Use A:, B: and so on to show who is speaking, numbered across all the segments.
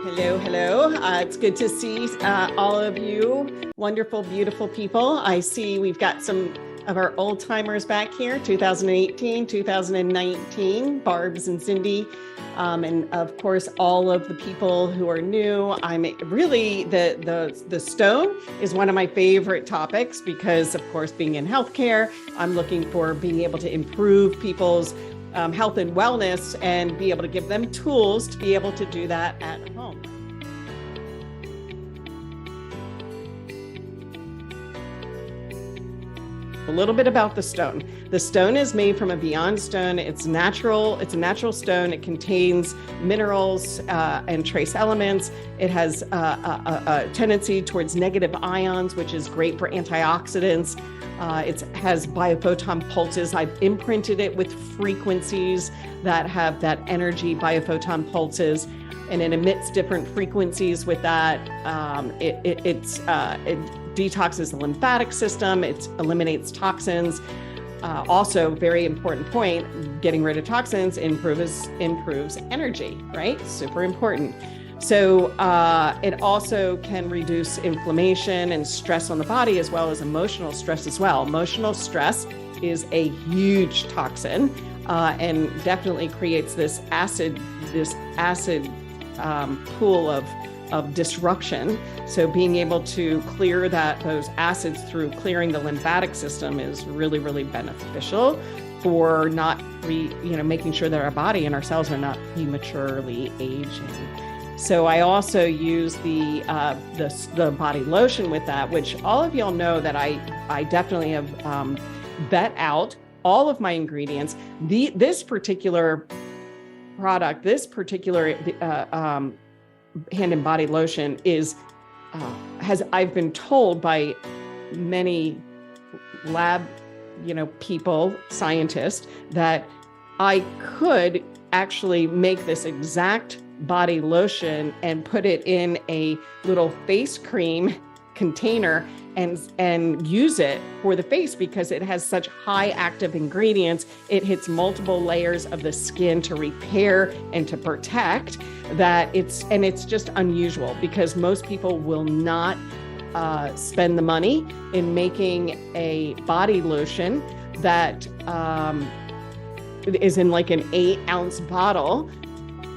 A: Hello, hello. It's good to see all of you wonderful, beautiful people. I see we've got some of our old timers back here, 2018, 2019, Barb's and Cindy. And of course, all of the people who are new. I'm really, the stone is one of my favorite topics because, of course, being in healthcare, I'm looking for being able to improve people's health and wellness and be able to give them tools to be able to do that at home. A little bit about the stone. The stone is made from a beyond stone. It's natural. It's a natural stone. It contains minerals and trace elements. It has a tendency towards negative ions, which is great for antioxidants. It has biophoton pulses. I've imprinted it with frequencies that have that energy biophoton pulses, and it emits different frequencies with that. It detoxes the lymphatic system. It eliminates toxins. Also, very important point, getting rid of toxins improves energy, right? Super important. So it also can reduce inflammation and stress on the body, as well as emotional stress as well. Emotional stress is a huge toxin and definitely creates this acid pool of disruption. So being able to clear those acids through clearing the lymphatic system is really, really beneficial for not making sure that our body and our cells are not prematurely aging. So I also use the body lotion with that, which all of y'all know that I definitely have vet out all of my ingredients. This particular product, hand and body lotion I've been told by many lab, people, scientists, that I could actually make this exact body lotion and put it in a little face cream container and use it for the face because it has such high active ingredients. It hits multiple layers of the skin to repair and to protect that it's just unusual because most people will not spend the money in making a body lotion that is in like an 8-ounce bottle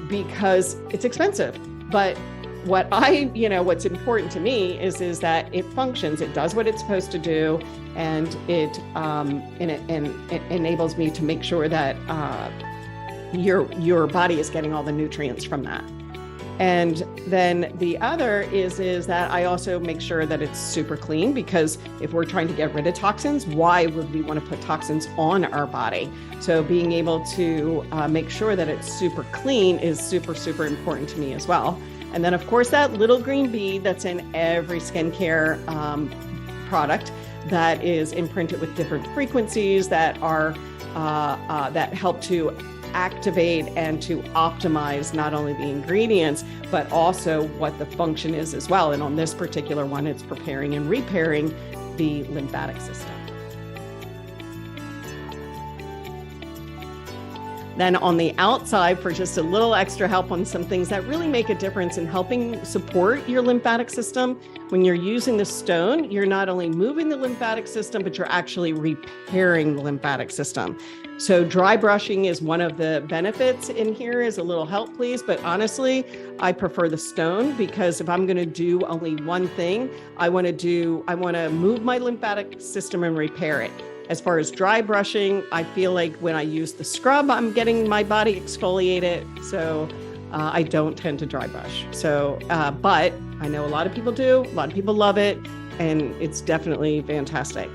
A: because it's expensive. But what's important to me is that it functions, it does what it's supposed to do, and it enables me to make sure that your body is getting all the nutrients from that. And then the other is that I also make sure that it's super clean, because if we're trying to get rid of toxins, why would we want to put toxins on our body? So being able to make sure that it's super clean is super, super important to me as well. And then, of course, that little green bead that's in every skincare product that is imprinted with different frequencies that are that help to activate and to optimize not only the ingredients, but also what the function is as well. And on this particular one, it's preparing and repairing the lymphatic system. Then on the outside, for just a little extra help on some things that really make a difference in helping support your lymphatic system. When you're using the stone, you're not only moving the lymphatic system, but you're actually repairing the lymphatic system. So dry brushing is one of the benefits in here, is a little help, please. But honestly, I prefer the stone because if I'm going to do only one thing, I want to move my lymphatic system and repair it. As far as dry brushing, I feel like when I use the scrub, I'm getting my body exfoliated. So I don't tend to dry brush. So, but I know a lot of people do. A lot of people love it. And it's definitely fantastic.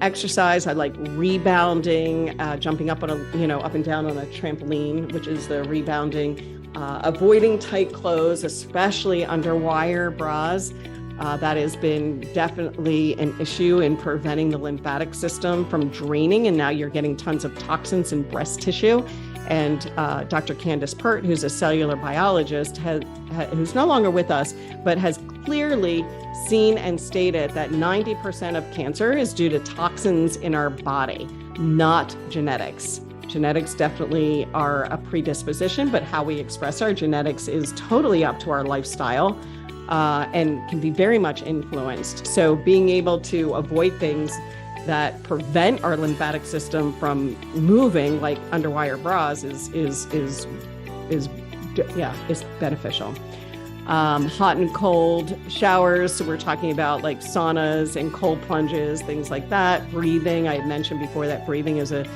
A: Exercise, I like rebounding, jumping up on up and down on a trampoline, which is the rebounding, avoiding tight clothes, especially under wire bras. That has been definitely an issue in preventing the lymphatic system from draining. And now you're getting tons of toxins in breast tissue. And Dr. Candace Pert, who's a cellular biologist, who's no longer with us, but has clearly seen and stated that 90% of cancer is due to toxins in our body, not genetics. Genetics definitely are a predisposition, but how we express our genetics is totally up to our lifestyle and can be very much influenced. So being able to avoid things that prevent our lymphatic system from moving, like underwire bras, is beneficial. Hot and cold showers. So we're talking about like saunas and cold plunges, things like that. Breathing. I had mentioned before that breathing is a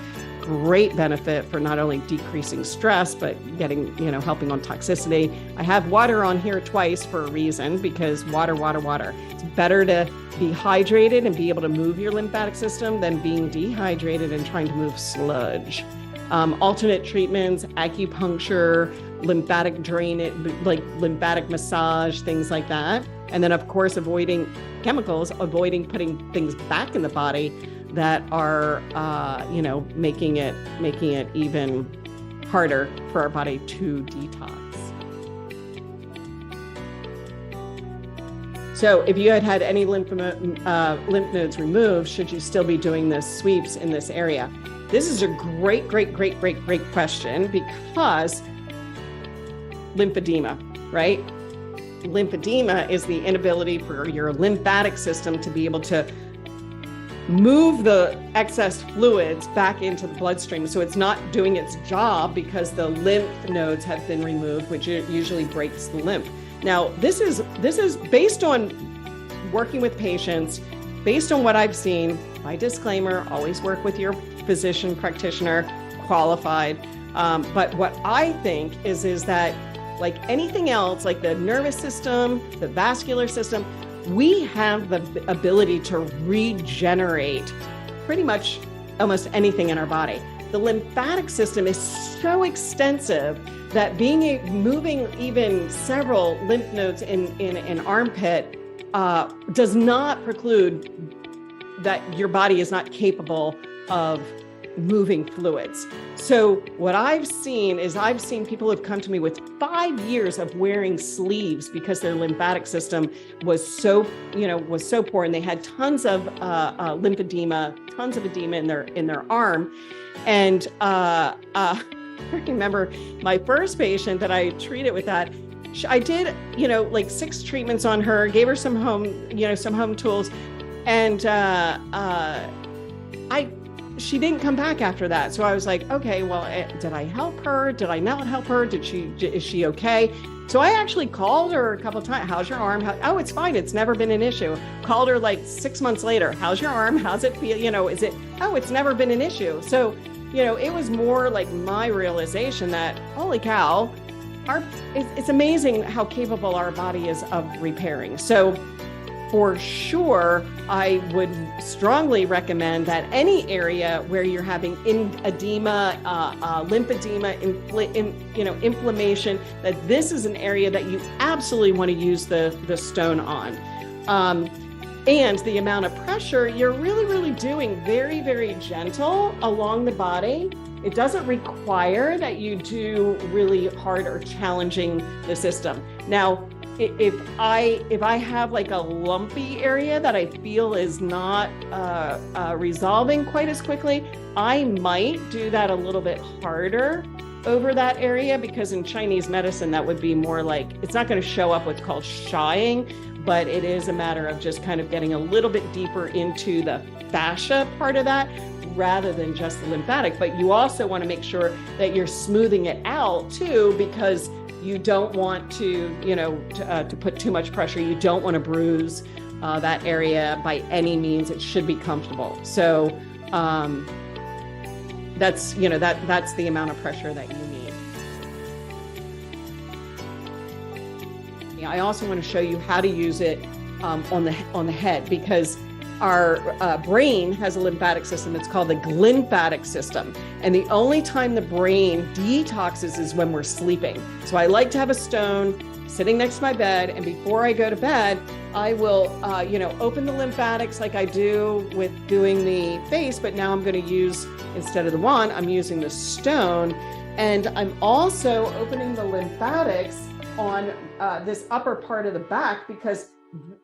A: great benefit for not only decreasing stress, but getting, helping on toxicity. I have water on here twice for a reason, because water. It's better to be hydrated and be able to move your lymphatic system than being dehydrated and trying to move sludge. Alternate treatments, acupuncture, lymphatic drainage, like lymphatic massage, things like that. And then of course, avoiding chemicals, avoiding putting things back in the body that are, making it even harder for our body to detox. So if you had any lymph nodes removed, should you still be doing this sweeps in this area? This is a great question, because lymphedema, right? Lymphedema is the inability for your lymphatic system to be able to move the excess fluids back into the bloodstream. So it's not doing its job because the lymph nodes have been removed, which usually breaks the lymph. Now, this is based on working with patients, based on what I've seen. My disclaimer, always work with your physician practitioner, qualified. But what I think is that, like anything else, like the nervous system, the vascular system, we have the ability to regenerate pretty much almost anything in our body. The lymphatic system is so extensive that moving even several lymph nodes in an armpit does not preclude that your body is not capable of moving fluids. So what I've seen people have come to me with 5 years of wearing sleeves because their lymphatic system was so poor, and they had tons of lymphedema, tons of edema in their arm. And I remember my first patient that I treated with that. I did, like 6 treatments on her, gave her some home tools, and she didn't come back after that. So I was like, okay, well, did I help her? Did I not help her? Is she okay? So I actually called her a couple of times. How's your arm? Oh, it's fine. It's never been an issue. Called her like 6 months later. How's your arm? How's it feel? It's never been an issue. So, it was more like my realization that, holy cow, it's amazing how capable our body is of repairing. So for sure, I would strongly recommend that any area where you're having edema, lymphedema, inflammation, that this is an area that you absolutely want to use the stone on. And the amount of pressure, you're really doing very, very gentle along the body. It doesn't require that you do really hard or challenging the system. Now, if I have like a lumpy area that I feel is not resolving quite as quickly, I might do that a little bit harder over that area, because in Chinese medicine, that would be more like, it's not going to show up what's called shying, but it is a matter of just kind of getting a little bit deeper into the fascia part of that, rather than just the lymphatic. But you also want to make sure that you're smoothing it out too, because you don't want to put too much pressure. You don't want to bruise that area by any means. It should be comfortable. So that's the amount of pressure that you need. I also want to show you how to use it on the head, because our brain has a lymphatic system. It's called the glymphatic system. And the only time the brain detoxes is when we're sleeping. So I like to have a stone sitting next to my bed. And before I go to bed, I will, open the lymphatics like I do with doing the face. But now I'm going to use, instead of the wand, I'm using the stone. And I'm also opening the lymphatics on this upper part of the back, because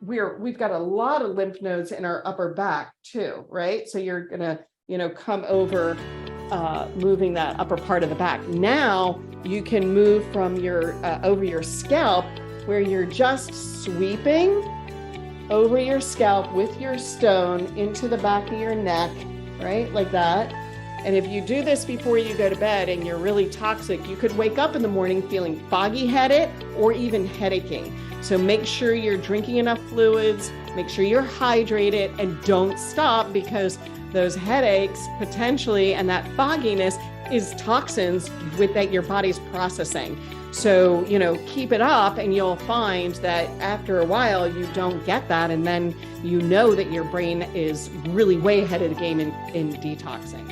A: we've got a lot of lymph nodes in our upper back too, right? So you're gonna, come over moving that upper part of the back. Now you can move from your over your scalp, where you're just sweeping over your scalp with your stone into the back of your neck, right? Like that. And if you do this before you go to bed and you're really toxic, you could wake up in the morning feeling foggy headed or even headaching. So make sure you're drinking enough fluids, make sure you're hydrated, and don't stop, because those headaches potentially and that fogginess is toxins that your body's processing. So, keep it up and you'll find that after a while you don't get that. And then you know that your brain is really way ahead of the game in detoxing.